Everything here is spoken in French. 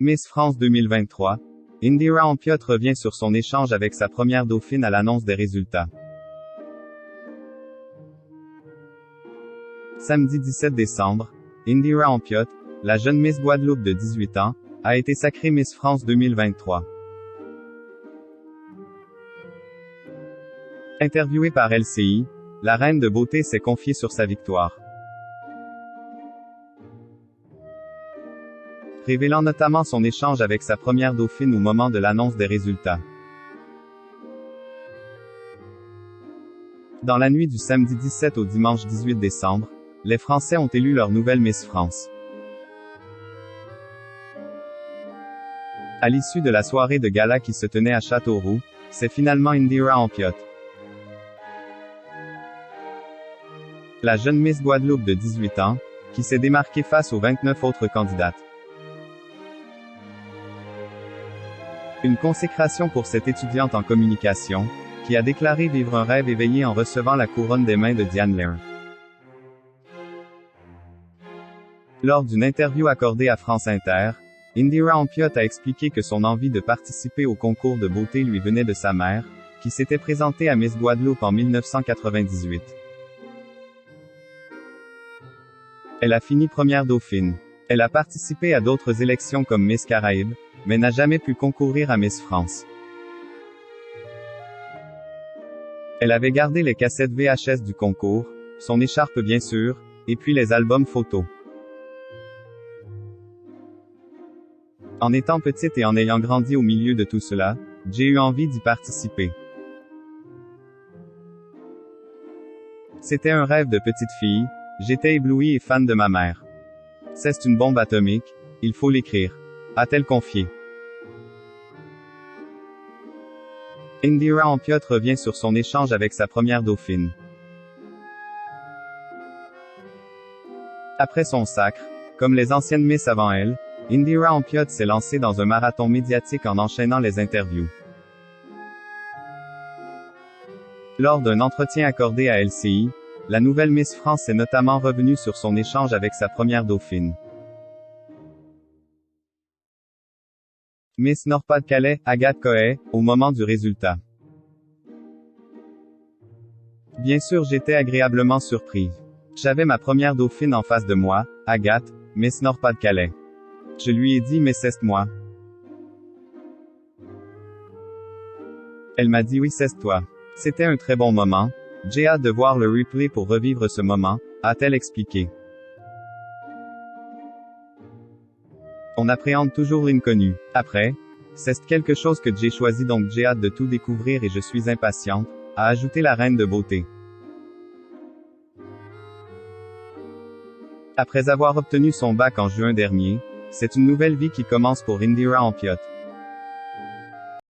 Miss France 2023, Indira Ampiot revient sur son échange avec sa première dauphine à l'annonce des résultats. Samedi 17 décembre, Indira Ampiot, la jeune Miss Guadeloupe de 18 ans, a été sacrée Miss France 2023. Interviewée par LCI, la reine de beauté s'est confiée sur sa victoire. Révélant notamment son échange avec sa première dauphine au moment de l'annonce des résultats. Dans la nuit du samedi 17 au dimanche 18 décembre, les Français ont élu leur nouvelle Miss France. À l'issue de la soirée de gala qui se tenait à Châteauroux, c'est finalement Indira Ampiot, la jeune Miss Guadeloupe de 18 ans, qui s'est démarquée face aux 29 autres candidates. Une consécration pour cette étudiante en communication, qui a déclaré vivre un rêve éveillé en recevant la couronne des mains de Diane Leung. Lors d'une interview accordée à France Inter, Indira Ampiot a expliqué que son envie de participer au concours de beauté lui venait de sa mère, qui s'était présentée à Miss Guadeloupe en 1998. Elle a fini première dauphine. Elle a participé à d'autres élections comme Miss Caraïbes, mais n'a jamais pu concourir à Miss France. Elle avait gardé les cassettes VHS du concours, son écharpe bien sûr, et puis les albums photos. En étant petite et en ayant grandi au milieu de tout cela, j'ai eu envie d'y participer. C'était un rêve de petite fille, j'étais éblouie et fan de ma mère. C'est une bombe atomique, il faut l'écrire, a-t-elle confié. Indira Ampiot revient sur son échange avec sa première dauphine. Après son sacre, comme les anciennes Miss avant elle, Indira Ampiot s'est lancée dans un marathon médiatique en enchaînant les interviews. Lors d'un entretien accordé à LCI, la nouvelle Miss France est notamment revenue sur son échange avec sa première dauphine. Miss Nord-Pas-de-Calais, Agathe Coët, au moment du résultat. Bien sûr, j'étais agréablement surprise. J'avais ma première dauphine en face de moi, Agathe, Miss Nord-Pas-de-Calais. Je lui ai dit mais c'est moi. Elle m'a dit oui c'est toi. C'était un très bon moment. J'ai hâte de voir le replay pour revivre ce moment, a-t-elle expliqué. On appréhende toujours l'inconnu. Après, c'est quelque chose que j'ai choisi donc j'ai hâte de tout découvrir et je suis impatiente, a ajouté la reine de beauté. Après avoir obtenu son bac en juin dernier, c'est une nouvelle vie qui commence pour Indira Ampiot.